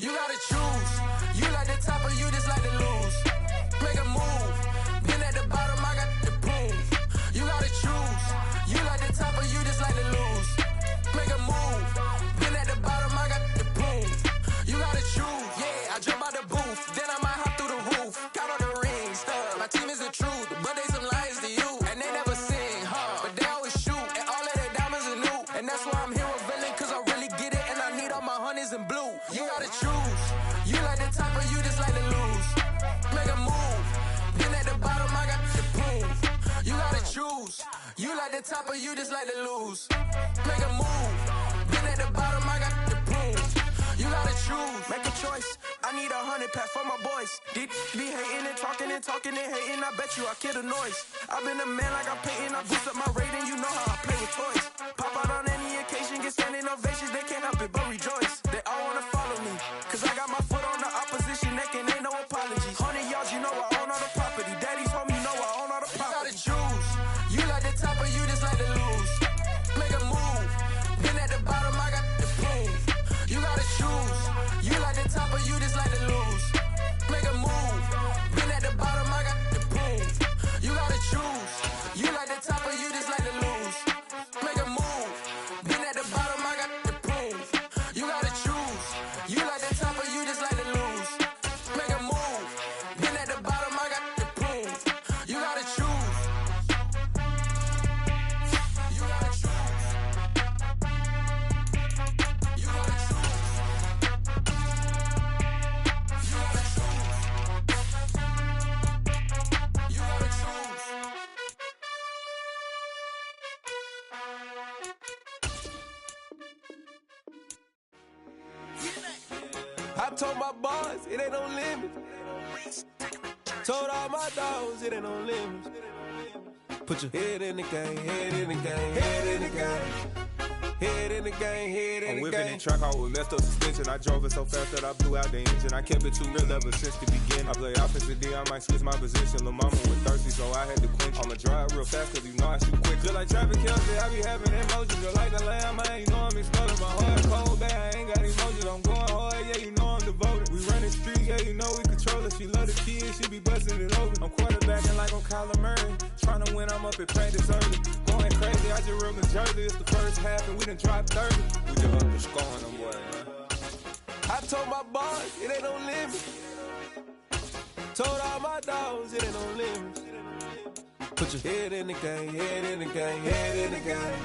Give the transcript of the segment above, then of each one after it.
You gotta choose. You like the top or you just like to lose. Make a move. Been at the bottom, I got the proof. You gotta choose. You like the top or you just like to lose. Make a move. Been at the bottom, I got the proof. You gotta choose. Yeah, I jump out the booth. Then I might hop through the roof. Count on the rings. My team is the truth, but they some liars to you. And they never sing, but they always shoot. And all of their diamonds are new. And that's why I'm here with villain, cause I really get it. And I need all my honeys in blue. You gotta choose. You like the top or you just like to lose. Make a move. Then at the bottom, I got the proof. You gotta choose. You like the top or you just like to lose. Make a move. Then at the bottom, I got the proof. You gotta choose. Make a choice. I need 100 pack for my boys. Be hating and talking and hating. I bet you I kill the noise. I've been a man like I'm Peyton. I boost up my rating. You know how I play with toys. Pop out on any occasion, get standing ovations. They can't help it but rejoice. They all wanna follow me, cause I got my foot on the opposition neck and ain't no apologies. 100 yards, you know I own all the property. Daddy's home, you know I own all the property. You gotta choose. You like the top or you just like to lose. Make a move. Then at the bottom, I got the proof. You gotta choose. You like the top or you just like to lose. Make a move. Then at the bottom, I got the proof. You gotta choose. You like the top or you just like to lose. Make a move. Then at the bottom, I got the proof. You gotta choose. You like the top or you just like to lose. Make a move. Then at the bottom, I got the proof. You gotta choose. You gotta choose. You gotta choose. You gotta choose. I told my boys it ain't no limit. Told all my dogs it ain't no limit. Put your head in the game, head in the game, head in the game. Head in the game, head in the game. I'm whipping and track out with messed up suspension. I drove it so fast that I blew out the engine. I kept it too real ever since the beginning. I play offensive D, I might switch my position. Lil' mama was thirsty, so I had to quench. I'ma drive real fast, cause you know I shoot quick. Just like traffic counts, I be having emotions. Just like the lamb, I ain't know I'm exploding. My heart cold, bad, I ain't got emotions. I'm going hard, yeah, you know I'm devoted. We run the streets, yeah, you know we control it. She love the kids, she be busting it over. I'm quarterbacking like I'm Kyler Murray. Trying to win, I'm up at practice early. Going crazy, I just real the jersey. It's the first half and we done dropped 30. We just up the score on them boy, man. I told my boys it ain't no limit. Told all my dogs it ain't no limit. Put your head in the game, head in the game, head in the game.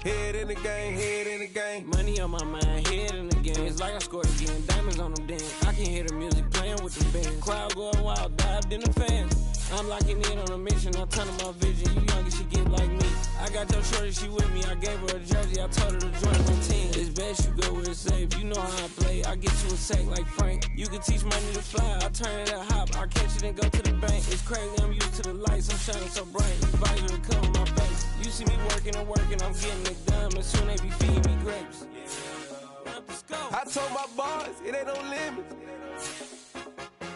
Head in the game, head in the game. Money on my mind, head in the game. It's like I scored again, diamonds on them dance. I can hear the music playing with the band. Crowd going wild, dived in the fans. I'm locking in on a mission, I'm turning my vision. You young and she get like me. I got your shorty, she with me. I gave her a jersey, I told her to join my team. It's best you go where it's safe. You know how I play. I get you a sack like Frank. You can teach money to fly. I turn it at hop. I catch it and go to the bank. It's crazy, I'm used to the lights. I'm shining so bright. These visors will cover my face. You see me working and working, I'm getting it done. And soon they be feeding me grapes. I told my boys it ain't no limit.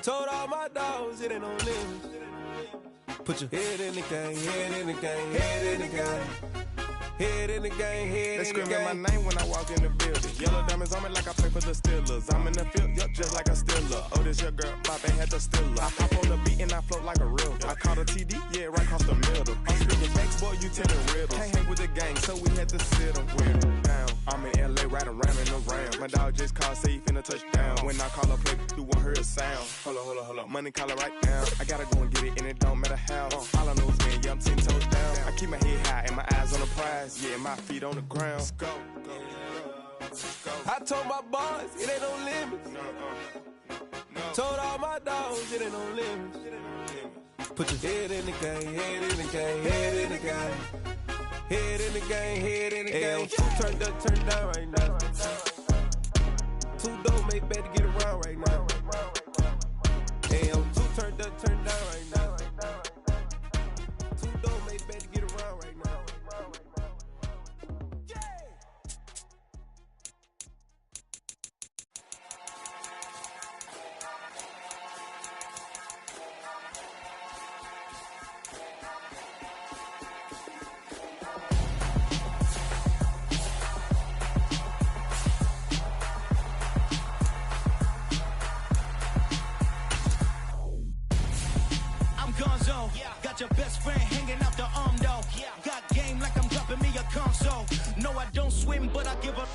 Told all my dogs it ain't no limit. Put your head in the game, head in the game, head in the game. Head in the game, head in the game. They screaming my name when I walk in the building. Yellow diamonds on me like I play for the Steelers. I'm in the field, yup, just like a Steeler. Oh, this your girl, my band had the Steeler. I hop on the beat and I float like a real. I caught a TD, yeah, right across the middle. I'm speaking banks, boy, you telling riddles. Can't hang with the gang, so we had to sit them down. I'm in LA riding around in the Ram. My dog just called, say he finna touchdown. When I call a play, you won't hear a sound. Hold up, money call it right now. I gotta go and get it, and it don't matter how. All I know is man, yeah, I'm 10 toes down. I keep my head high and my eyes on the prize. Yeah, my feet on the ground. Let's go. I told my boys it ain't no limit. Told all my dogs it ain't no limit. Put your head in the game, head in the game, head in the game. Head in the game, head in the game. Turned up, turned down right now. Too dope, make better get around right now. Too turned up, turned down right now. Too dope, make better get around right now. zone. Got your best friend hanging out the arm though. Got game like I'm dropping me a console. No, I don't swim, but I give up.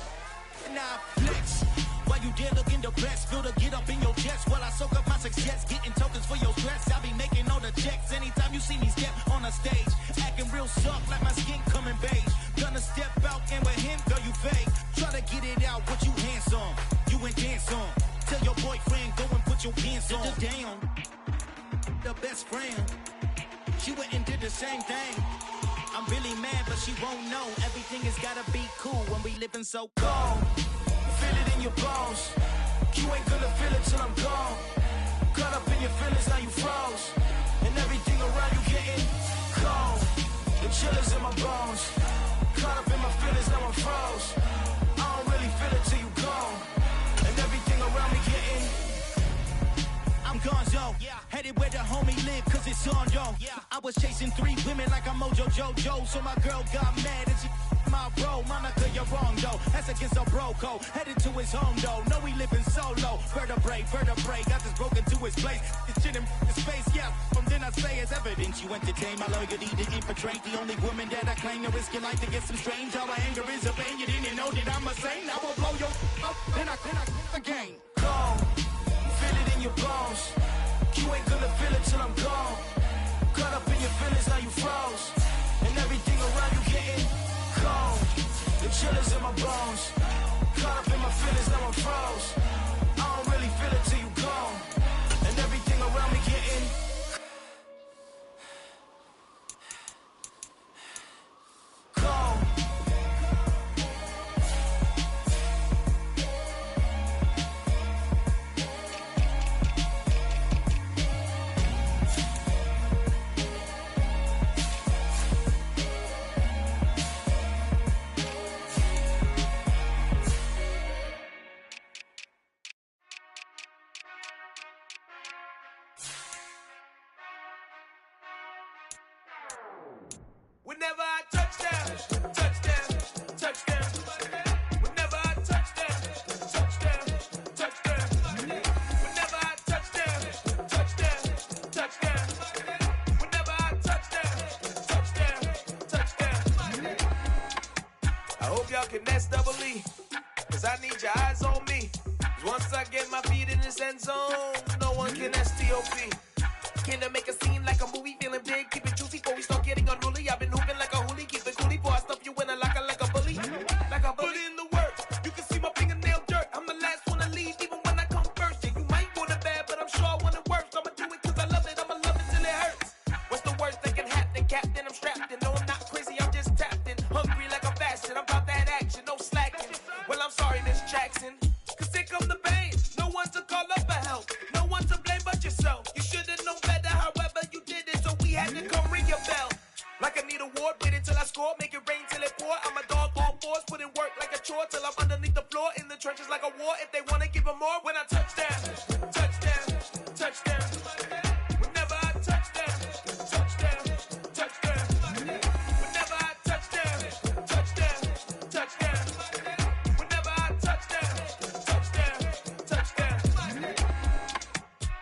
Nah, flex. While you there looking depressed, feel to get up in your chest while I soak up my success, getting tokens for your stress. I be making all the checks anytime you see me step on a stage, acting real soft like my skin coming beige. Gonna step out and with him, girl, you fake. Try to get it out, what you hands on, you ain't dance on. Tell your boyfriend, go and put your pants on. Down, the best friend, she went and did the same thing. I'm really mad, but she won't know. Everything has gotta be cool when we living so cold. Feel it in your bones. You ain't gonna feel it till I'm gone. Caught up in your feelings, now you froze. And everything around you getting cold. The chill is in my bones. Caught up in my feelings, now I'm froze. I don't really feel it till you gone. And everything around me getting I'm gonzo, headed where the homie live, cause it's on, yo. I was chasing 3 women like I'm Mojo Jojo, so my girl got mad and she my bro. Monica, you're wrong, though. That's against a bro code. Headed to his home, though. No, he living solo. Vertebrae, got this broken to his place. This shit in his face, yeah. From then I say it's evidence you entertain my loyalty to infiltrate. The only woman that I claim to risk your life to get some strange. How my anger is a pain. You didn't know that I'm a saint. I will blow your up, then I again. Gone. Feel it in your bones. You ain't gonna feel it till I'm gone. Caught up in your feelings, now you froze. And everything around you getting cold. The chill is in my bones. Caught up in my feelings, now I'm froze. I don't really feel it till you gone. And everything around me getting cold. Whenever I touchdown, touchdown, touchdown. Whenever I touchdown, touchdown, touchdown. Whenever I touchdown, touchdown, touchdown. Whenever I touchdown, touchdown. I hope y'all can nest double E, cause I need your eyes on me. Cause once I get my feet in this end zone, no one can STOP. Can I make a scene like a movie, feeling big, keep it juicy before we start getting unruly. I've been hooping like a hoolie, keep it coolie before I stuff you in a locker like a bully. Like a bully. Put in the work, you can see my fingernail dirt. I'm the last one to leave, even when I come first. Yeah, you might want it bad, but I'm sure I want it worse. I'ma do it cause I love it, I'ma love it till it hurts. What's the worst that can happen, Captain? I'm strapped in, no I'm not crazy, I'm just tapped in. Hungry like I'm fasting, I'm about that action, no slacking. Well, I'm sorry, Miss Jackson, cause here come the pain. No one to call up for help, no one to blame but yourself. You should've known better, however you did it, so we had to come ring your bell. Like I need a ward, wait until I score, make it rain till it pour. I'm a dog on force, put in work like a chore till I'm underneath the floor, in the trenches like a war. If they wanna give them more, when I touchdown, touchdown, touchdown. Whenever I touchdown, touchdown, touchdown. Whenever I touchdown, touchdown, touchdown. Whenever I touchdown, touchdown, touchdown.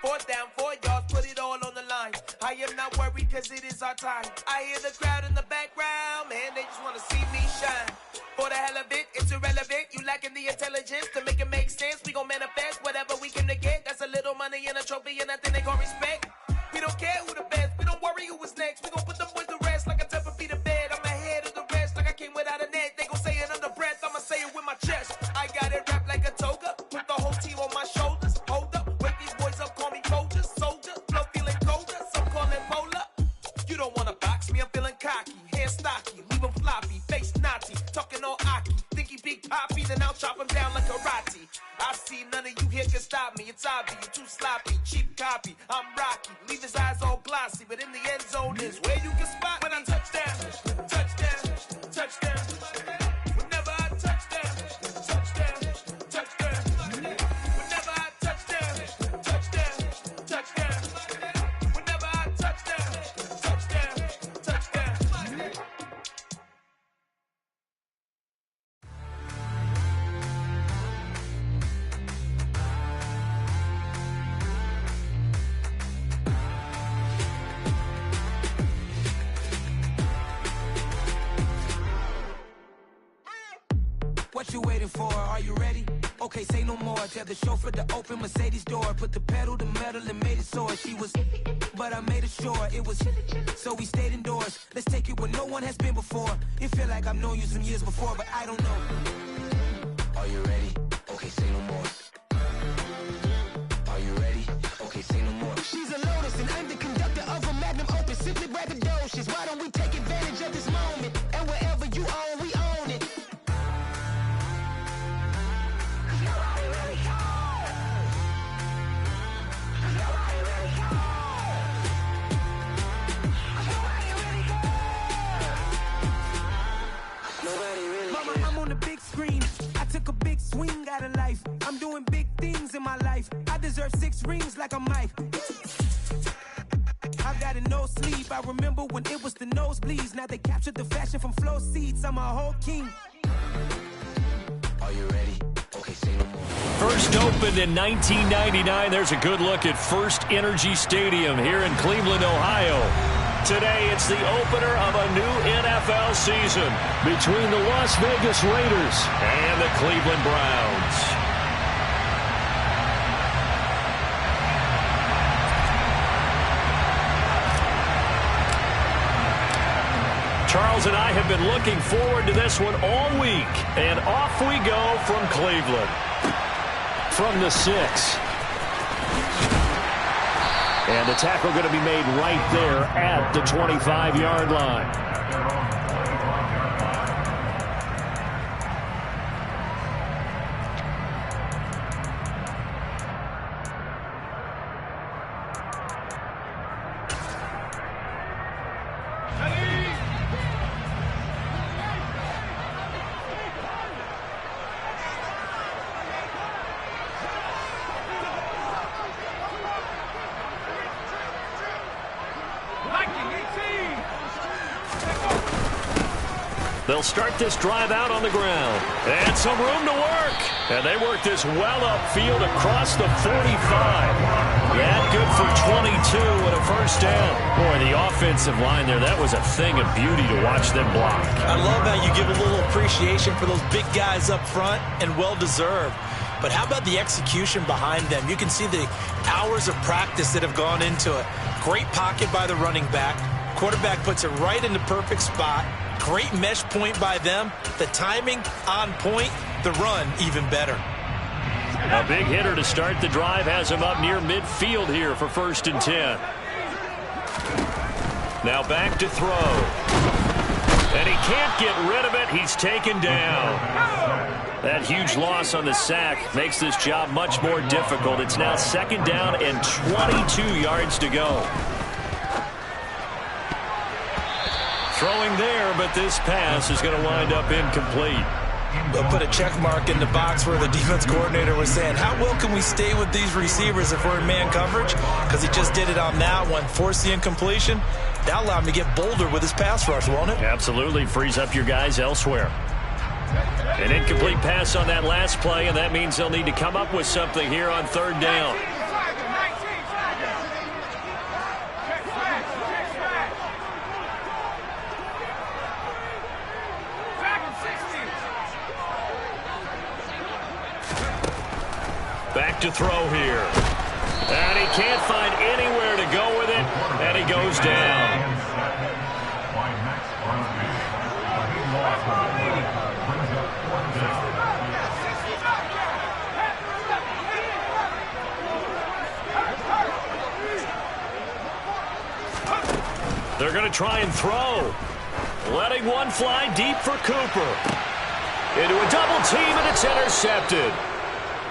4th down, 4 yards, put it all on the line. I am not worried cause it is our time. I hear the crowd in the background, man, they just wanna see me shine. For the hell of it, it's irrelevant. You lacking the intelligence to make it make sense. We gon' manifest whatever we came to get. That's a little money and a trophy and nothing they gon' respect. We don't care who the best, we don't worry who was next. We gon' put them boys to rest like a 10 feet of bed. I'm ahead of the rest like I came without a net. They gon' say it under breath, I'ma say it with my chest. I got it wrapped like a toga, put the whole team on my shoulders. Hold up, wake these boys up, call me soldier, soldier. Flow feeling colder, some call it polar. You don't wanna box me, I'm feeling cocky. Hair stocky, leave him floppy, face naughty. Talking all aki, think he big poppy, then I'll chop him down like karate. I see none of you here can stop me. It's obvious, you're too sloppy, cheap copy. I'm Rocky, leave his eyes all glossy, but in the end zone is where you can spot when I touchdown, touchdown, touchdown. Whenever I touchdown, touchdown, touchdown. Whenever I touchdown, touchdown, touchdown. Whenever I touchdown, touchdown, touchdown. What you waiting for? Are you ready? Okay, say no more. Tell the chauffeur to open Mercedes door. Put the pedal to metal and made it soar. She was, but I made it sure it was. So we stayed indoors. Let's take it where no one has been before. It feel like I've known you some years before, but I don't know. Are you ready? Okay, say no more. Are you ready? Okay, say no more. She's a Lotus and I'm the conductor of a Magnum Opus. Simply braggadocious. Why don't we take advantage of this moment? And wherever you own, we own it. Mama, I'm on the big screen. I took a big swing out of life. I'm doing big things in my life. I deserve 6 rings like a Mike. I've got a no sleep. I remember when it was the nosebleeds. Now they captured the fashion from flow seats. I'm a whole king. Are you ready? Okay, say no more. First opened in 1999. There's a good look at First Energy Stadium here in Cleveland, Ohio. Today, it's the opener of a new NFL season between the Las Vegas Raiders and the Cleveland Browns. Charles and I have been looking forward to this one all week, and off we go from Cleveland. From the 6. And the tackle going to be made right there at the 25-yard line. They'll start this drive out on the ground. And some room to work. And they work this well upfield across the 45. That good for 22 and a first down. Boy, the offensive line there, that was a thing of beauty to watch them block. I love how you give a little appreciation for those big guys up front, and well-deserved. But how about the execution behind them? You can see the hours of practice that have gone into it. Great pocket by the running back. Quarterback puts it right in the perfect spot. Great mesh point by them. The timing on point. The run even better. A big hitter to start the drive has him up near midfield here for 1st and 10. Now back to throw. And he can't get rid of it. He's taken down. That huge loss on the sack makes this job much more difficult. It's now 2nd down and 22 yards to go. Throwing there, but this pass is going to wind up incomplete. They'll put a check mark in the box where the defense coordinator was saying, how well can we stay with these receivers if we're in man coverage? Because he just did it on that one, forced the incompletion. That'll allow him to get bolder with his pass rush, won't it? Absolutely, frees up your guys elsewhere. An incomplete pass on that last play, and that means they'll need to come up with something here on 3rd down. Back to throw here. And he can't find anywhere to go with it, and he goes down. They're going to try and throw. Letting one fly deep for Cooper. Into a double team, and it's intercepted.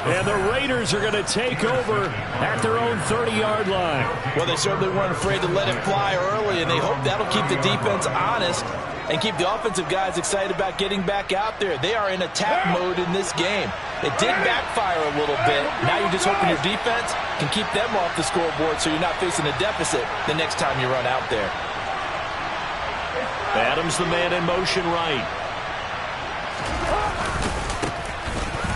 And the Raiders are going to take over at their own 30-yard line. Well, they certainly weren't afraid to let it fly early, and they hope that'll keep the defense honest and keep the offensive guys excited about getting back out there. They are in attack mode in this game. It did backfire a little bit. Now you're just hoping your defense can keep them off the scoreboard so you're not facing a deficit the next time you run out there. Adams the man in motion right.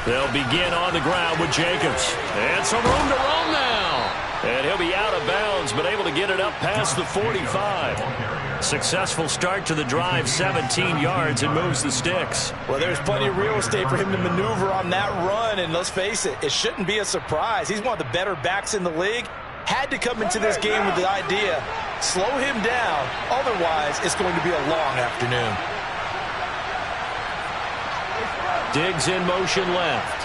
They'll begin on the ground with Jacobs. And some room to roam now. And he'll be out of bounds, but able to get it up past the 45. Successful start to the drive, 17 yards, and moves the sticks. Well, there's plenty of real estate for him to maneuver on that run, and let's face it, it shouldn't be a surprise. He's one of the better backs in the league. Had to come into this game with the idea, slow him down, otherwise it's going to be a long afternoon. Diggs in motion left.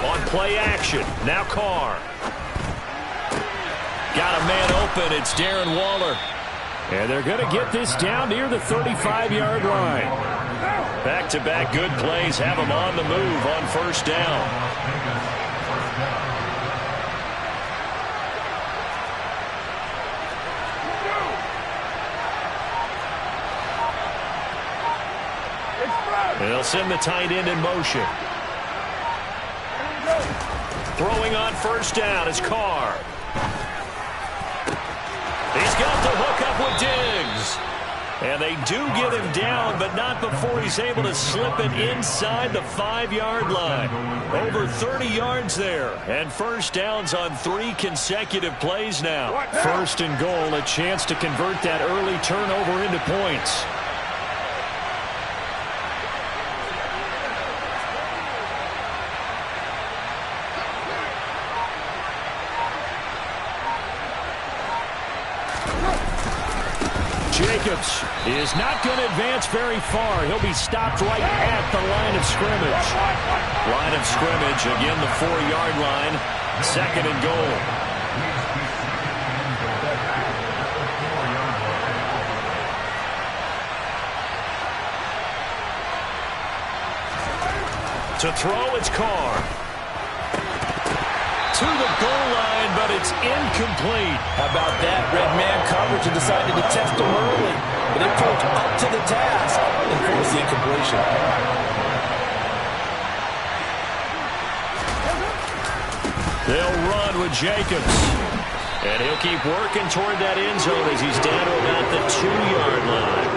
On play action, now Carr. Got a man open, it's Darren Waller. And they're going to get this down near the 35-yard line. Back-to-back good plays have them on the move on first down. They'll send the tight end in motion. Throwing on first down is Carr. He's got the hook up with Diggs. And they do get him down, but not before he's able to slip it inside the 5-yard line. Over 30 yards there. And first downs on 3 consecutive plays now. First and goal, a chance to convert that early turnover into points. Jacobs is not going to advance very far. He'll be stopped right at the line of scrimmage. Line of scrimmage, again the 4-yard line. Second and goal. To throw, it's Carr. To the goal line, but it's incomplete. How about that? Red man coverage and decided to test him early. But it proved up to the task and forced the incompletion. They'll run with Jacobs. And he'll keep working toward that end zone as he's down to about the 2-yard line.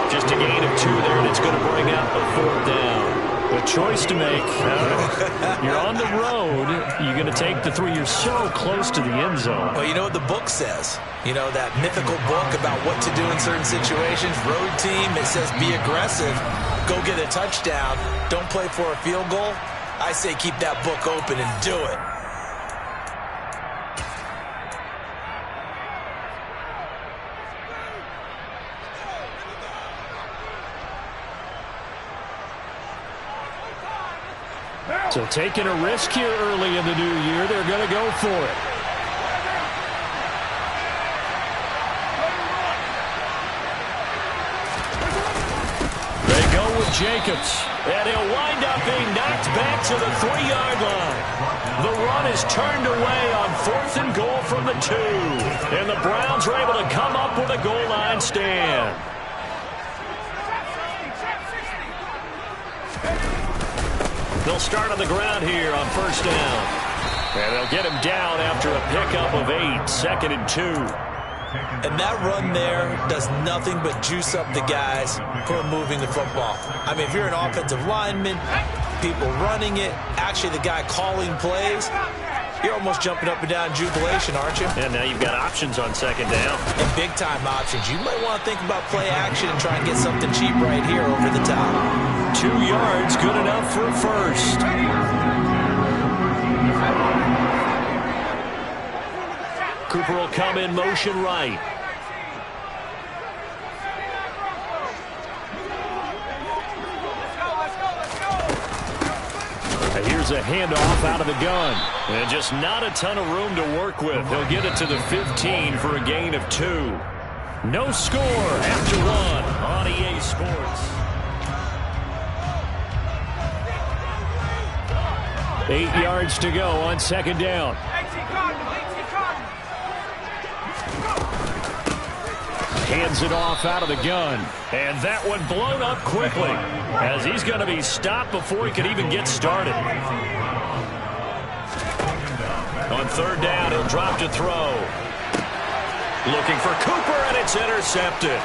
Just a gain of 2 there, and it's going to bring up a 4th down. A choice to make. You're on the road. You're going to take the 3. You're so close to the end zone. Well, you know what the book says. You know, that mythical book about what to do in certain situations. Road team, it says be aggressive. Go get a touchdown. Don't play for a field goal. I say keep that book open and do it. So taking a risk here early in the new year, they're going to go for it. They go with Jacobs, and he'll wind up being knocked back to the 3-yard line. The run is turned away on 4th and goal from the 2. And the Browns are able to come up with a goal line stand. They'll start on the ground here on first down. And they'll get him down after a pickup of 8, 2nd and 2. And that run there does nothing but juice up the guys who are moving the football. I mean, if you're an offensive lineman, people running it, actually the guy calling plays, you're almost jumping up and down in jubilation, aren't you? And now you've got options on second down. And big-time options. You might want to think about play action and try and get something cheap right here over the top. 2 yards, good enough for a first. Cooper will come in motion right. And here's a handoff out of the gun. And just not a ton of room to work with. He'll get it to the 15 for a gain of 2. No score after 1 on EA Sports. 8 yards to go on second down. Hands it off out of the gun. And that one blown up quickly as he's going to be stopped before he could even get started. On third down, he'll drop to throw. Looking for Cooper, and it's intercepted.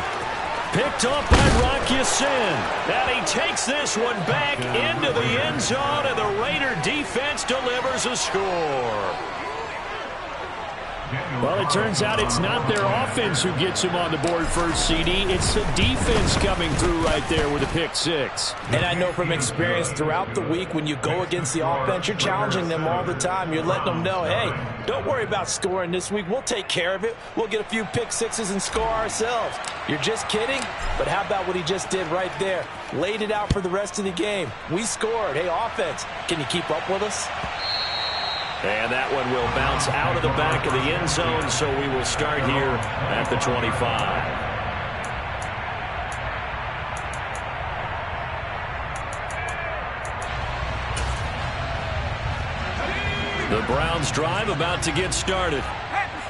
Picked off by Rock Ya-Sin. And he takes this one back into the end zone, and the Raider defense delivers a score. Well, it turns out it's not their offense who gets him on the board first, CD. It's the defense coming through right there with a pick six. And I know from experience throughout the week, when you go against the offense, you're challenging them all the time. You're letting them know, hey, don't worry about scoring this week. We'll take care of it. We'll get a few pick sixes and score ourselves. You're just kidding? But how about what he just did right there? Laid it out for the rest of the game. We scored. Hey, offense, can you keep up with us? And that one will bounce out of the back of the end zone, so we will start here at the 25. The Browns drive about to get started.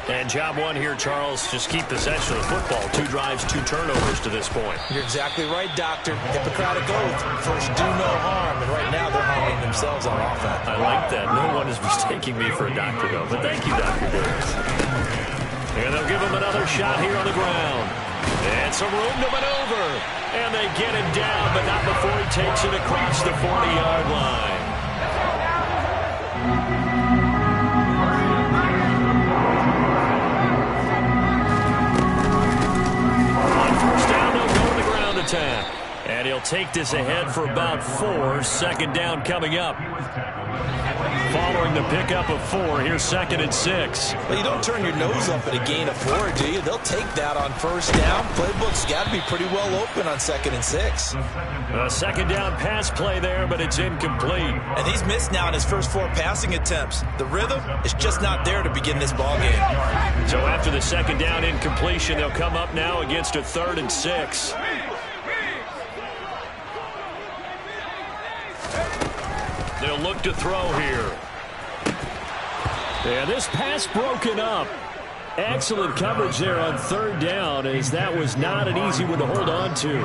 And job one here, Charles, just keep possession of the football. 2 drives, 2 turnovers to this point. You're exactly right, Doctor. Hippocratic oath. First, do no harm. And right now, they're harming themselves on offense. I like that. No one is mistaking me for a doctor, though. But thank you, Dr. Davis. And they'll give him another shot here on the ground. And some room to maneuver. And they get him down, but not before he takes it across the 40-yard line. Attack. And he'll take this ahead for about 4. Second down coming up. Following the pickup of 4, here's 2nd and 6. Well, you don't turn your nose up at a gain of 4, do you? They'll take that on first down. Playbook's got to be pretty well open on 2nd and 6. A second down pass play there, but it's incomplete. And he's missed now in his first 4 passing attempts. The rhythm is just not there to begin this ball game. So after the second down incompletion, they'll come up now against a 3rd and 6. They'll look to throw here. And this pass broken up. Excellent coverage there on 3rd down, as that was not an easy one to hold on to.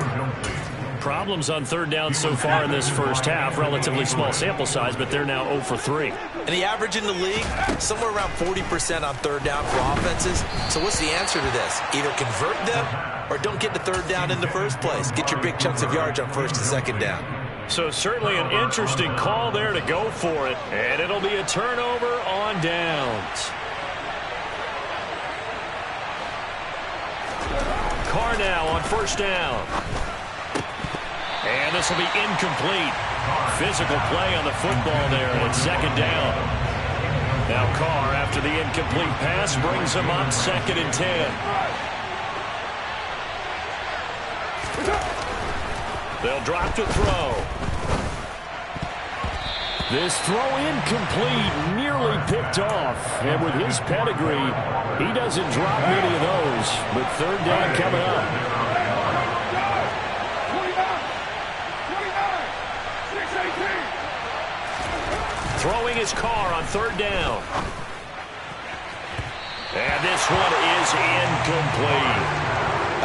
Problems on 3rd down so far in this first half. Relatively small sample size, but they're now 0 for 3. And the average in the league, somewhere around 40% on 3rd down for offenses. So what's the answer to this? Either convert them or don't get to 3rd down in the first place. Get your big chunks of yards on 1st and 2nd down. So certainly an interesting call there to go for it. And it'll be a turnover on downs. Carr now on 1st down. And this will be incomplete. Physical play on the football there, and it's 2nd down. Now Carr, after the incomplete pass, brings him up 2nd and 10. They'll drop to throw. This throw incomplete, nearly picked off. And with his pedigree, he doesn't drop many of those. But 3rd down coming up. Throwing his Carr on 3rd down. And this one is incomplete.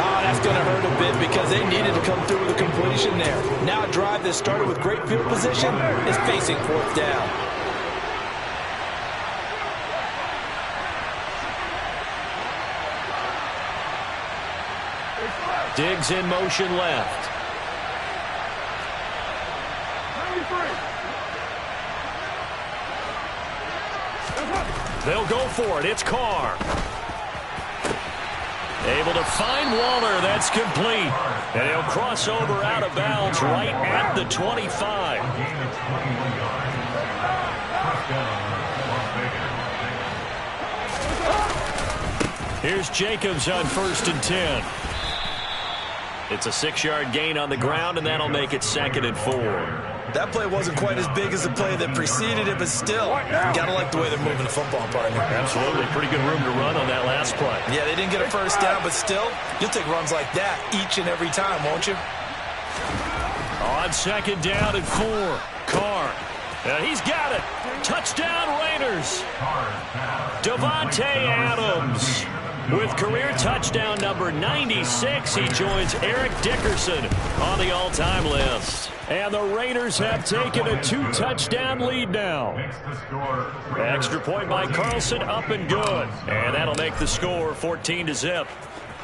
Oh, that's going to hurt a bit because they needed to come through with a completion there. Now a drive that started with great field position is facing 4th down. Diggs in motion left. They'll go for it. It's Carr. Able to find Waller. That's complete. And he'll cross over out of bounds right at the 25. Here's Jacobs on 1st and 10. It's a 6-yard gain on the ground, and that'll make it 2nd and 4. That play wasn't quite as big as the play that preceded it, but still, gotta like the way they're moving the football, partner. Absolutely. Pretty good room to run on that last play. Yeah, they didn't get a 1st down, but still, you'll take runs like that each and every time, won't you? On 2nd down and 4, Carr. He's got it. Touchdown, Raiders. Davante Adams. With career touchdown number 96, he joins Eric Dickerson on the all-time list. And the Raiders have taken a 2-touchdown lead now. Extra point by Carlson, up and good. And that'll make the score 14-0.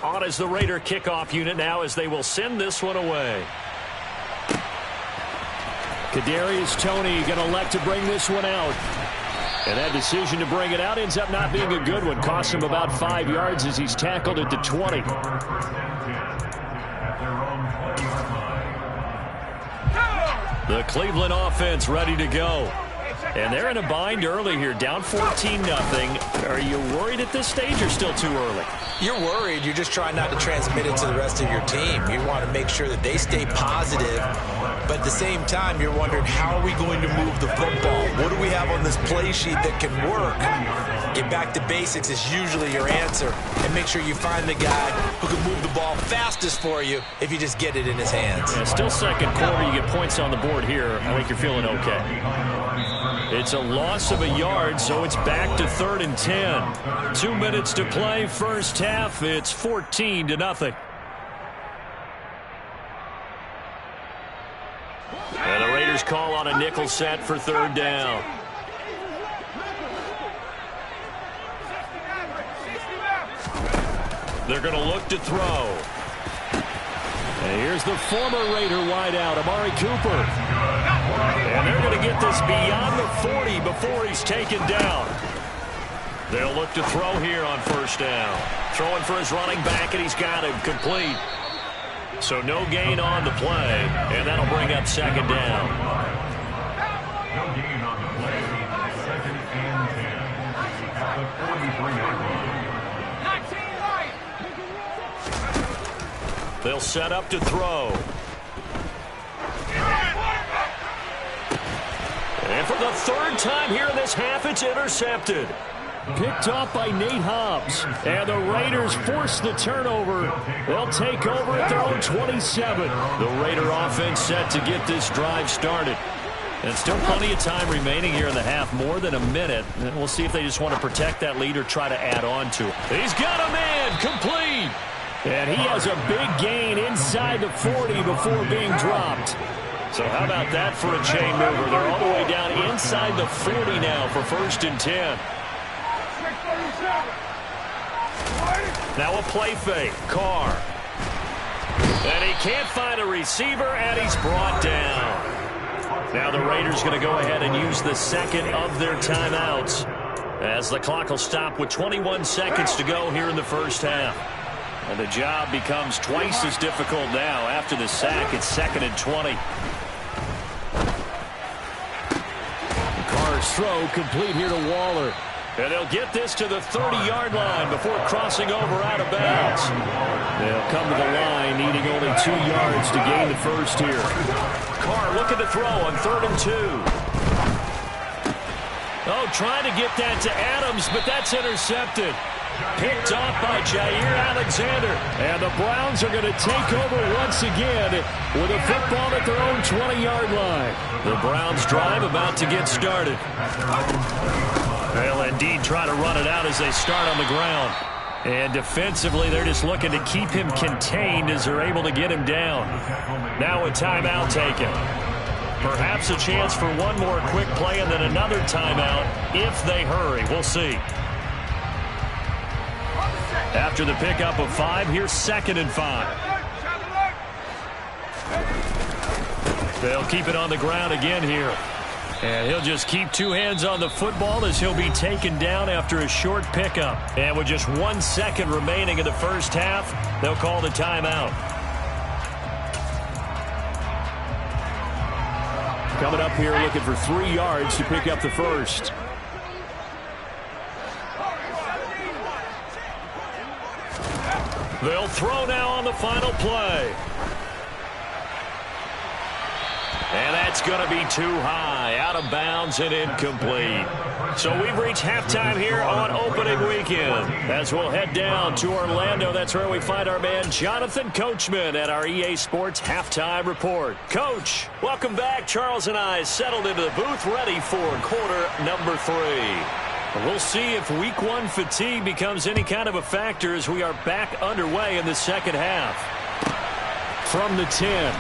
on as the Raider kickoff unit now as they will send this one away. Kadarius Toney going to elect to bring this one out. And that decision to bring it out ends up not being a good one. Costs him about 5 yards as he's tackled at the 20. The Cleveland offense ready to go. And they're in a bind early here, down 14-0. Are you worried at this stage or still too early? You're worried. You're just trying not to transmit it to the rest of your team. You want to make sure that they stay positive. But at the same time, you're wondering, how are we going to move the football? What do we have on this play sheet that can work? Get back to basics is usually your answer. And make sure you find the guy who can move the ball fastest for you if you just get it in his hands. Yeah, still second quarter. You get points on the board here. I think you're feeling okay. It's a loss of a yard, so it's back to 3rd and 10. 2 minutes to play, first half. It's 14-0. And the Raiders call on a nickel set for 3rd down. They're going to look to throw. And here's the former Raider wideout, Amari Cooper. And they're going to get this beyond the 40 before he's taken down. They'll look to throw here on 1st down. Throwing for his running back, and he's got him complete. So no gain on the play, and that'll bring up 2nd down. No gain on the play, 2nd and 10 at the 43-yard line. They'll set up to throw. And for the 3rd time here in this half, it's intercepted. Picked off by Nate Hobbs. And the Raiders force the turnover. They'll take over at their own 27. The Raider offense set to get this drive started. And still plenty of time remaining here in the half, more than a minute. And we'll see if they just want to protect that lead or try to add on to it. He's got a man, complete. And he has a big gain inside the 40 before being dropped. So how about that for a chain mover? They're all the way down inside the 40 now for 1st and 10. Now a play fake. Carr. And he can't find a receiver, and he's brought down. Now the Raiders going to go ahead and use the 2nd of their timeouts, as the clock will stop with 21 seconds to go here in the 1st half. And the job becomes twice as difficult now. After the sack, it's 2nd and 20. Carr's throw complete here to Waller. And they'll get this to the 30-yard line before crossing over out of bounds. They'll come to the line, needing only 2 yards to gain the 1st here. Carr looking to throw on 3rd and 2. Oh, trying to get that to Adams, but that's intercepted. Picked off by Jair Alexander. And the Browns are going to take over once again with a football at their own 20-yard line. The Browns drive about to get started. They'll indeed try to run it out as they start on the ground. And defensively, they're just looking to keep him contained as they're able to get him down. Now a timeout taken. Perhaps a chance for one more quick play and then another timeout if they hurry. We'll see. After the pickup of 5, here's 2nd and 5. They'll keep it on the ground again here. And he'll just keep 2 hands on the football as he'll be taken down after a short pickup. And with just 1 second remaining in the 1st half, they'll call the timeout. Coming up here looking for 3 yards to pick up the 1st. They'll throw now on the final play. And that's going to be too high, out of bounds and incomplete. So we've reached halftime here on opening weekend. As we'll head down to Orlando, that's where we find our man Jonathan Coachman at our EA Sports Halftime Report. Coach, welcome back. Charles and I settled into the booth, ready for quarter number 3. We'll see if week 1 fatigue becomes any kind of a factor as we are back underway in the 2nd half. From the 10.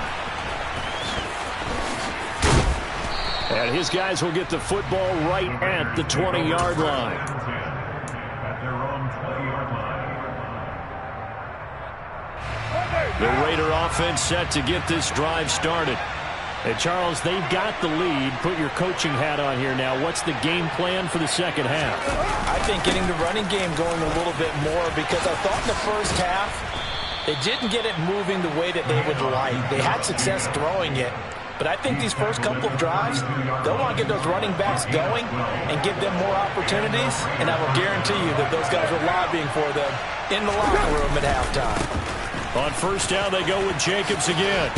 And his guys will get the football right at the 20-yard line. The Raider offense set to get this drive started. And Charles, they've got the lead. Put your coaching hat on here now. What's the game plan for the second half? I think getting the running game going a little bit more, because I thought in the first half they didn't get it moving the way that they would like. They had success throwing it. But I think these first couple of drives, they'll want to get those running backs going and give them more opportunities. And I will guarantee you that those guys are lobbying for them in the locker room at halftime. On first down, they go with Jacobs again.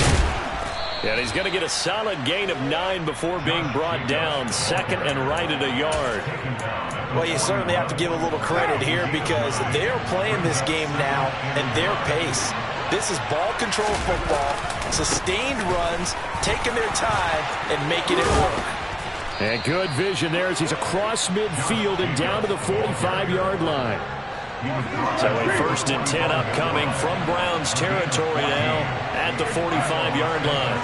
And he's going to get a solid gain of 9 before being brought down. Second and right at a yard. Well, you certainly have to give a little credit here, because they're playing this game now at their pace. This is ball control football, sustained runs, taking their time and making it work. And good vision there as he's across midfield and down to the 45-yard line. So a 1st and 10 upcoming from Browns territory now at the 45-yard line.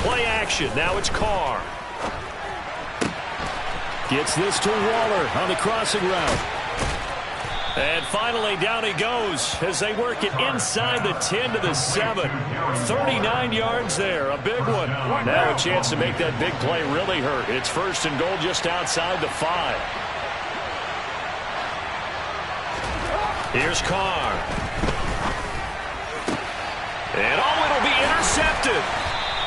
Play action. Now it's Carr. Gets this to Waller on the crossing route. And finally, down he goes as they work it inside the 10 to the 7. 39 yards there, a big one. Now a chance to make that big play really hurt. It's 1st and goal just outside the 5. Here's Carr. And it'll be intercepted.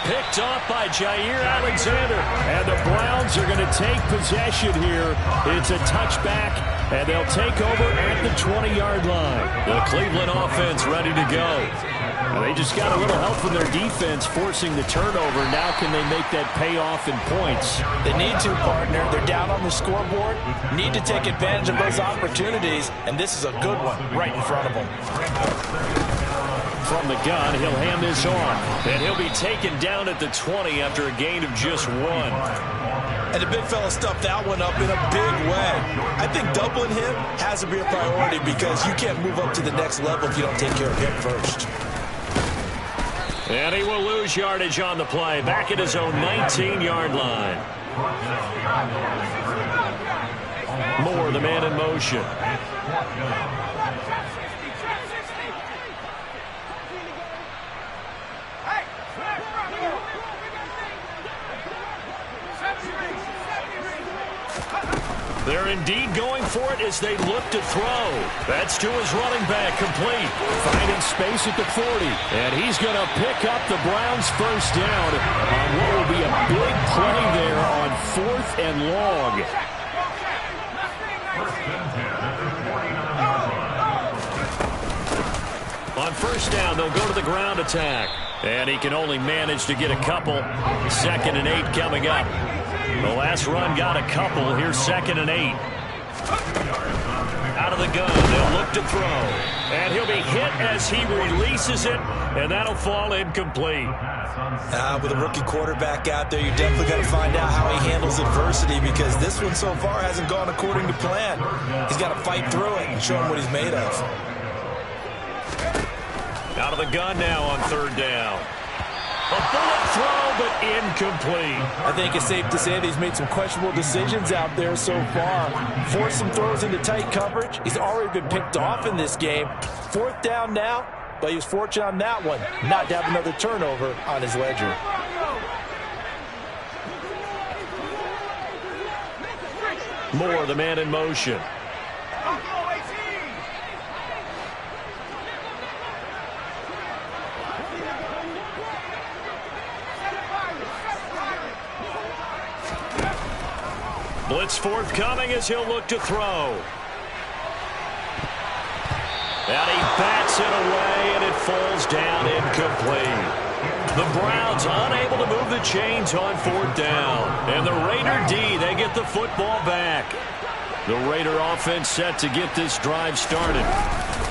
Picked off by Jair Alexander. And the Browns are going to take possession here. It's a touchback, and they'll take over at the 20-yard line. The Cleveland offense ready to go. They just got a little help from their defense forcing the turnover. Now can they make that pay off in points? They need to, partner. They're down on the scoreboard. Need to take advantage of those opportunities, and this is a good one right in front of them. From the gun, he'll hand this on. And he'll be taken down at the 20 after a gain of just 1. And the big fella stuffed that one up in a big way. I think doubling him has to be a priority, because you can't move up to the next level if you don't take care of him first. And he will lose yardage on the play. Back at his own 19-yard line. Moore, the man in motion. They're indeed going for it as they look to throw. That's to his running back, complete. Finding space at the 40. And he's going to pick up the Browns' first down on what will be a big play there on 4th and long. On first down, they'll go to the ground attack. And he can only manage to get a couple. 2nd and 8 coming up. The last run got a couple. Here's 2nd and 8. Out of the gun, they'll look to throw. And he'll be hit as he releases it, and that'll fall incomplete. With a rookie quarterback out there, you definitely got to find out how he handles adversity, because this one so far hasn't gone according to plan. He's got to fight through it and show him what he's made of. Out of the gun now on 3rd down. A bullet throw, but incomplete. I think it's safe to say that he's made some questionable decisions out there so far. Forced some throws into tight coverage. He's already been picked off in this game. 4th down now, but he was fortunate on that one not to have another turnover on his ledger. Moore, the man in motion. Blitz forthcoming as he'll look to throw. And he bats it away, and it falls down incomplete. The Browns unable to move the chains on 4th down. And the Raider D, they get the football back. The Raider offense set to get this drive started.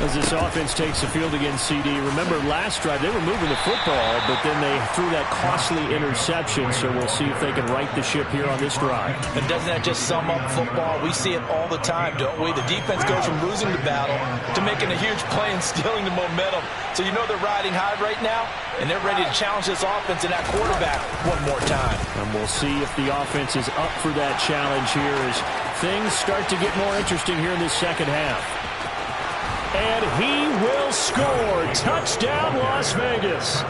As this offense takes the field against CD, remember last drive they were moving the football, but then they threw that costly interception, so we'll see if they can right the ship here on this drive. But doesn't that just sum up football? We see it all the time, don't we? The defense goes from losing the battle to making a huge play and stealing the momentum. So you know they're riding high right now, and they're ready to challenge this offense and that quarterback one more time. And we'll see if the offense is up for that challenge here as things start to get more interesting here in this second half. and he will score. Touchdown, Las Vegas.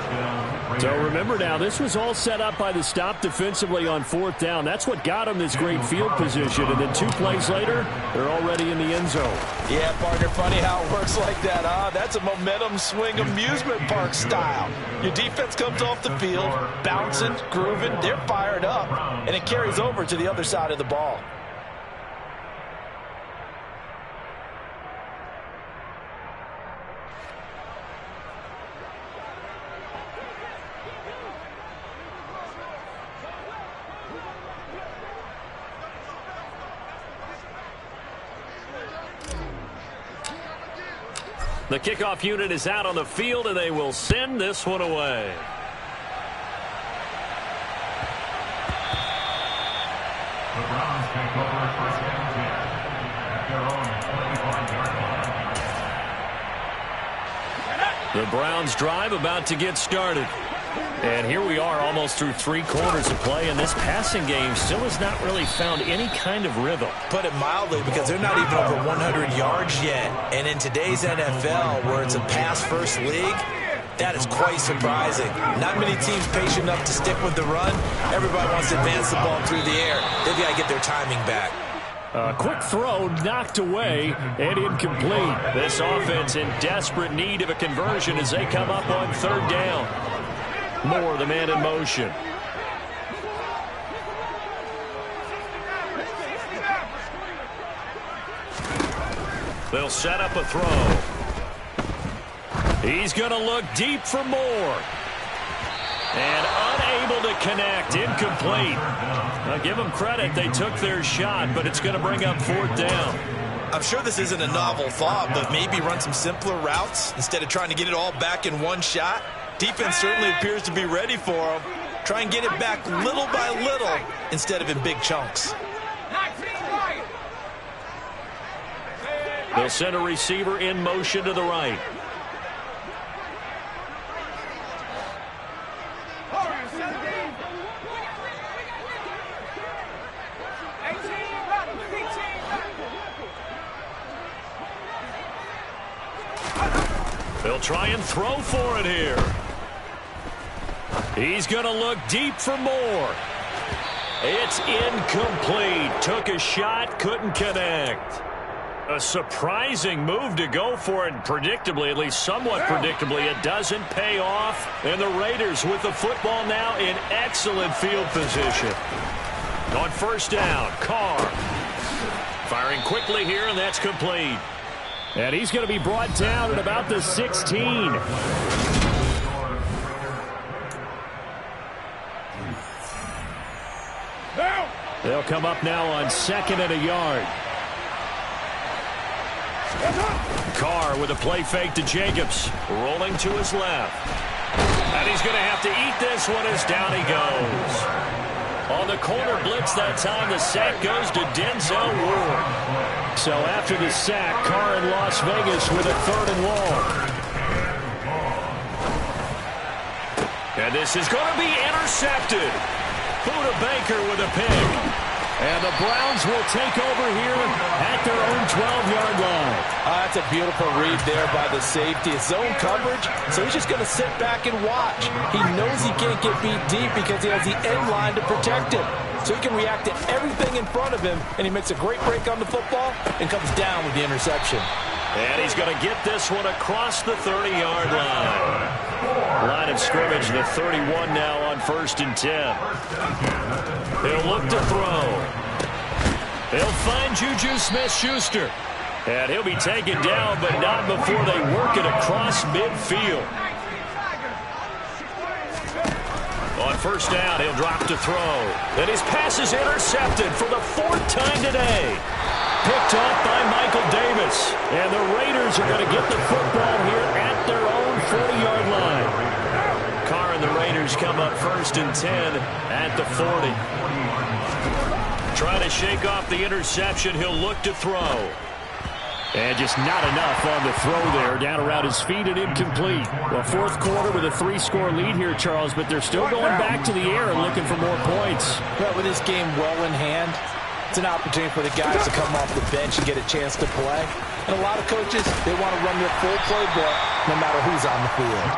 So remember now, this was all set up by the stop defensively on 4th down. That's what got them this great field position. And then 2 plays later, they're already in the end zone. Yeah, partner, funny how it works like that, huh? That's a momentum swing amusement park style. Your defense comes off the field, bouncing, grooving, they're fired up, and it carries over to the other side of the ball. The kickoff unit is out on the field, and they will send this one away. The Browns take over 1st and 10 at their own 25-yard line. The Browns drive about to get started. And here we are almost through 3 quarters of play, and this passing game still has not really found any kind of rhythm. Put it mildly, because they're not even over 100 yards yet. And in today's NFL, where it's a pass-first league, that is quite surprising. Not many teams patient enough to stick with the run. Everybody wants to advance the ball through the air. They've got to get their timing back. A quick throw knocked away and incomplete. This offense in desperate need of a conversion as they come up on 3rd down. Moore, the man in motion. They'll set up a throw. He's going to look deep for Moore. And unable to connect. Incomplete. Now give them credit. They took their shot, but it's going to bring up 4th down. I'm sure this isn't a novel thought, but maybe run some simpler routes instead of trying to get it all back in one shot. Defense certainly appears to be ready for him. Try and get it back little by little instead of in big chunks. They'll send a receiver in motion to the right. They'll try and throw for it here. He's going to look deep for Moore. It's incomplete. Took a shot, couldn't connect. A surprising move to go for it. Predictably, at least somewhat predictably, it doesn't pay off. And the Raiders with the football now in excellent field position. On 1st down, Carr. Firing quickly here, and that's complete. And he's going to be brought down at about the 16. They'll come up now on 2nd and a yard. Carr with a play fake to Jacobs. Rolling to his left. And he's going to have to eat this one as down he goes. On the corner blitz that time, the sack goes to Denzel Ward. So after the sack, Carr in Las Vegas with a 3rd and long. And this is going to be intercepted. Buda Baker with a pick. And the Browns will take over here at their own 12-yard line. That's a beautiful read there by the safety. It's zone coverage, so he's just going to sit back and watch. He knows he can't get beat deep because he has the end line to protect him. So he can react to everything in front of him, and he makes a great break on the football and comes down with the interception. And he's going to get this one across the 30-yard line. Line of scrimmage, the 31 now on 1st and 10. He'll look to throw. He'll find Juju Smith-Schuster. And he'll be taken down, but not before they work it across midfield. On 1st down, he'll drop to throw. And his pass is intercepted for the 4th time today. Picked off by Michael Davis. And the Raiders are going to get the football here at their own 40-yard line. Carr and the Raiders come up 1st and 10 at the 40. Trying to shake off the interception. He'll look to throw. And just not enough on the throw there. Down around his feet and incomplete. Well, 4th quarter with a 3-score lead here, Charles, but they're still going back to the air and looking for more points. But with this game well in hand, It's an opportunity for the guys to come off the bench and get a chance to play. And a lot of coaches, they want to run their full playbook no matter who's on the field.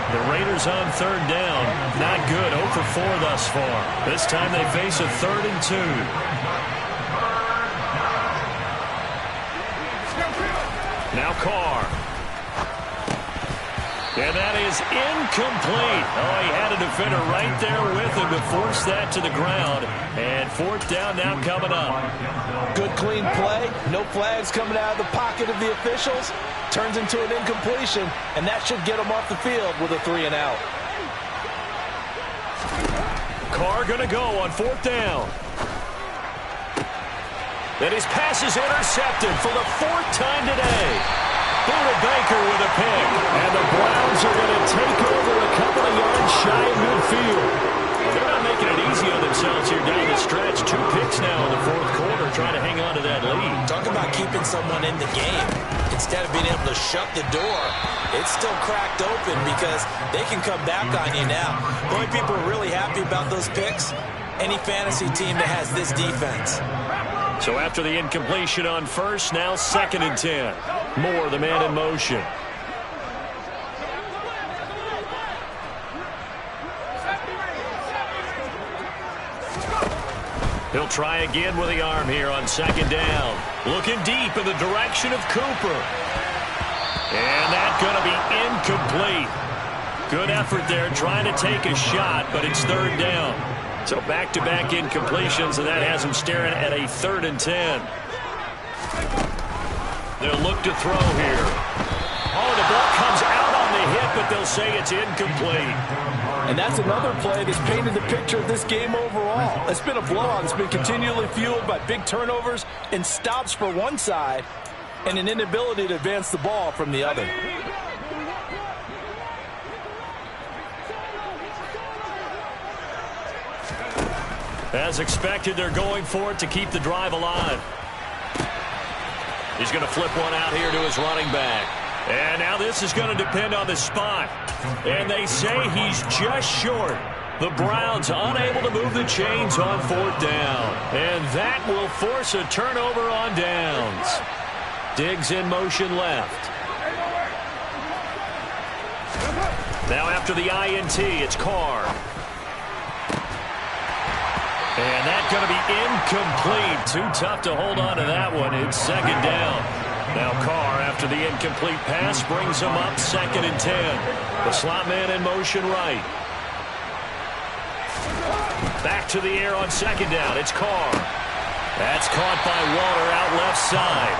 The Raiders on third down. Not good. 0 for 4 thus far. This time they face a 3rd and 2. Now Carr. And that is incomplete. Oh, he had a defender right there with him to force that to the ground. And 4th down now coming up. Good clean play. No flags coming out of the pocket of the officials. Turns into an incompletion, and that should get him off the field with a 3 and out. Carr going to go on 4th down. And his pass is intercepted for the 4th time today. Buda Baker with a pick. And the Browns are going to take over a couple of yards shy of midfield. They're not making it easy on themselves here down the stretch. 2 picks now in the 4th quarter trying to hang on to that lead. Talk about keeping someone in the game. Instead of being able to shut the door, it's still cracked open because they can come back on you now. The only people who are really happy about those picks, any fantasy team that has this defense. So after the incompletion on 1st, now 2nd and 10. Moore, the man in motion. He'll try again with the arm here on 2nd down. Looking deep in the direction of Cooper. And that's going to be incomplete. Good effort there trying to take a shot, but it's 3rd down. So back-to-back incompletions, and that has him staring at a 3rd and 10. They'll look to throw here. Oh, the ball comes out on the hit, but they'll say it's incomplete. And that's another play that's painted the picture of this game overall. It's been a blowout. It's been continually fueled by big turnovers and stops for one side and an inability to advance the ball from the other. As expected, they're going for it to keep the drive alive. He's going to flip one out here to his running back. And now this is going to depend on the spot. And they say he's just short. The Browns unable to move the chains on 4th down. And that will force a turnover on downs. Diggs in motion left. Now after the INT, it's Carr. And that's going to be incomplete. Too tough to hold on to that one. It's 2nd down. Now Carr, after the incomplete pass, brings him up 2nd and 10. The slot man in motion right. Back to the air on 2nd down. It's Carr. That's caught by Waller out left side.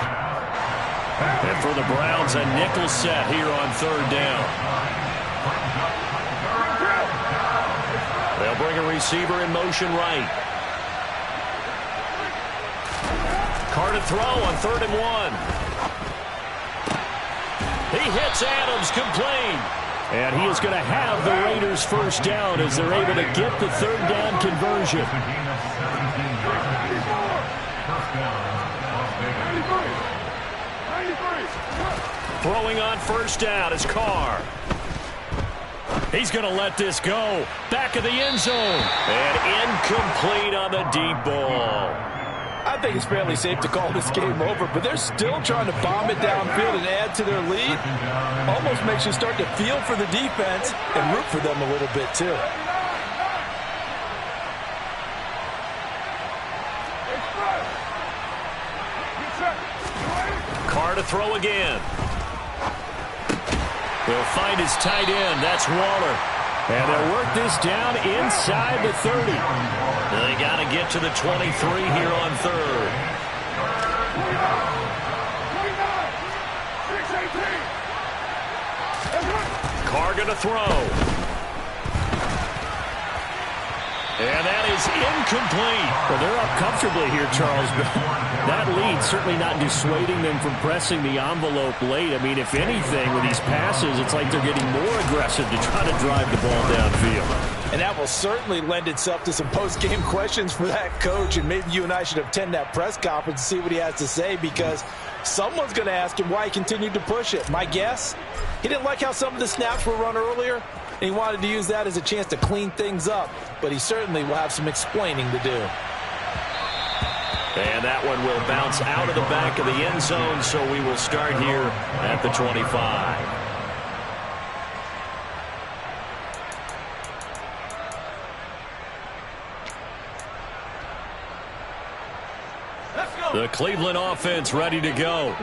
And for the Browns, a nickel set here on 3rd down. They'll bring a receiver in motion right. Carr to throw on 3rd and 1. He hits Adams, complete. And he is going to have the Raiders 1st down as they're able to get the 3rd down conversion. Throwing on 1st down is Carr. He's going to let this go. Back of the end zone. And incomplete on the deep ball. I think it's fairly safe to call this game over, but they're still trying to bomb it downfield and add to their lead. Almost makes you start to feel for the defense and root for them a little bit, too. Carr to throw again. He'll find his tight end. That's Waller. And they'll work this down inside the 30. They got to get to the 23 here on 3rd. Carr going to throw. And that is incomplete. Well, they're up comfortably here, Charles, but that lead certainly not dissuading them from pressing the envelope late. I mean, if anything, with these passes, it's like they're getting more aggressive to try to drive the ball downfield. And that will certainly lend itself to some post-game questions for that coach, and maybe you and I should attend that press conference to see what he has to say, because someone's going to ask him why he continued to push it. My guess, he didn't like how some of the snaps were run earlier, and he wanted to use that as a chance to clean things up, but he certainly will have some explaining to do. And that one will bounce out of the back of the end zone, so we will start here at the 25. The Cleveland offense ready to go.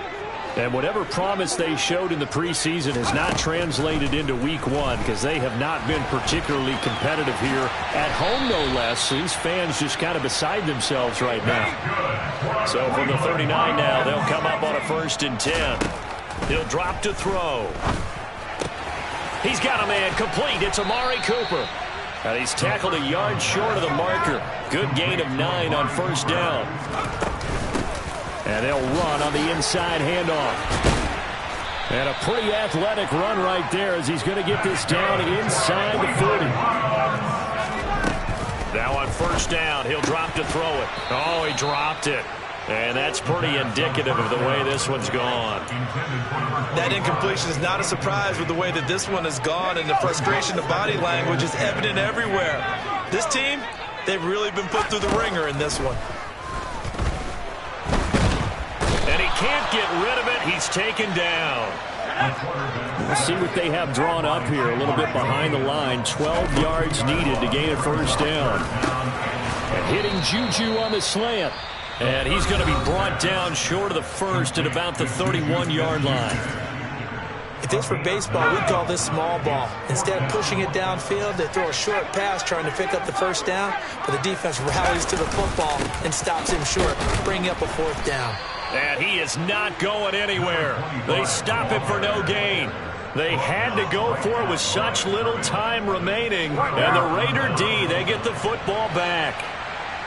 And whatever promise they showed in the preseason has not translated into week one because they have not been particularly competitive here at home, no less. These fans just kind of beside themselves right now. So from the 39 now, they'll come up on a 1st and 10. He'll drop to throw. He's got a man complete. It's Amari Cooper. And he's tackled a yard short of the marker. Good gain of 9 on 1st down. And they'll run on the inside handoff. And a pretty athletic run right there as he's going to get this down inside the 40. Now on 1st down, he'll drop to throw it. Oh, he dropped it. And that's pretty indicative of the way this one's gone. That incompletion is not a surprise with the way that this one has gone, and the frustration of body language is evident everywhere. This team, they've really been put through the ringer in this one. And he can't get rid of it. He's taken down. We'll see what they have drawn up here. A little bit behind the line. 12 yards needed to gain a 1st down. And hitting Juju on the slant. And he's going to be brought down short of the 1st at about the 31-yard line. If this were baseball, we'd call this small ball. Instead of pushing it downfield, they throw a short pass trying to pick up the 1st down, but the defense rallies to the football and stops him short, bringing up a 4th down. And he is not going anywhere. They stop him for no gain. They had to go for it with such little time remaining. And the Raider D, they get the football back.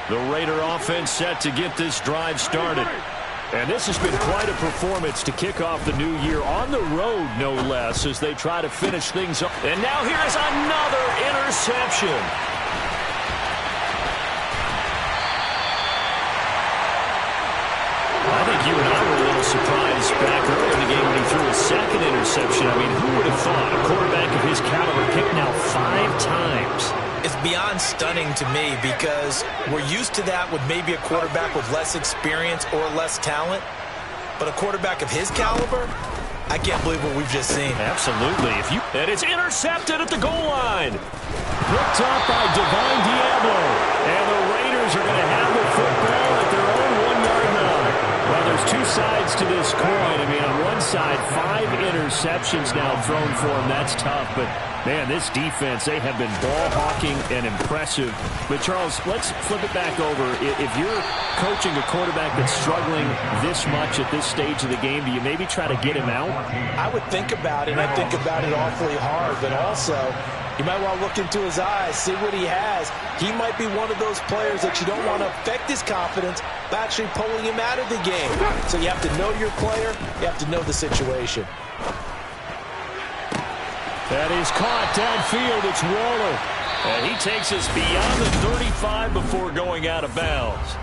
The Raider offense set to get this drive started. And this has been quite a performance to kick off the new year on the road, no less, as they try to finish things up. And now here's another interception. I think you and I were a little surprised back earlier in the game when he threw a 2nd interception. I mean, who would have thought a quarterback of his caliber picked now 5 times? It's beyond stunning to me because we're used to that with maybe a quarterback with less experience or less talent. But a quarterback of his caliber, I can't believe what we've just seen. Absolutely. And it's intercepted at the goal line. Picked up by Divine Diablo. And the Raiders are going to have the football at their own 1-yard line. Well, there's 2 sides to this coin. I mean, on one side, 5 interceptions now thrown for him. That's tough, but man, this defense, they have been ball hawking and impressive. But, Charles, let's flip it back over. If you're coaching a quarterback that's struggling this much at this stage of the game, do you maybe try to get him out? I would think about it, and I think about it awfully hard. But also, you might want to look into his eyes, see what he has. He might be one of those players that you don't want to affect his confidence by actually pulling him out of the game. So you have to know your player. You have to know the situation. That is caught downfield. It's Waller. And he takes us beyond the 35 before going out of bounds.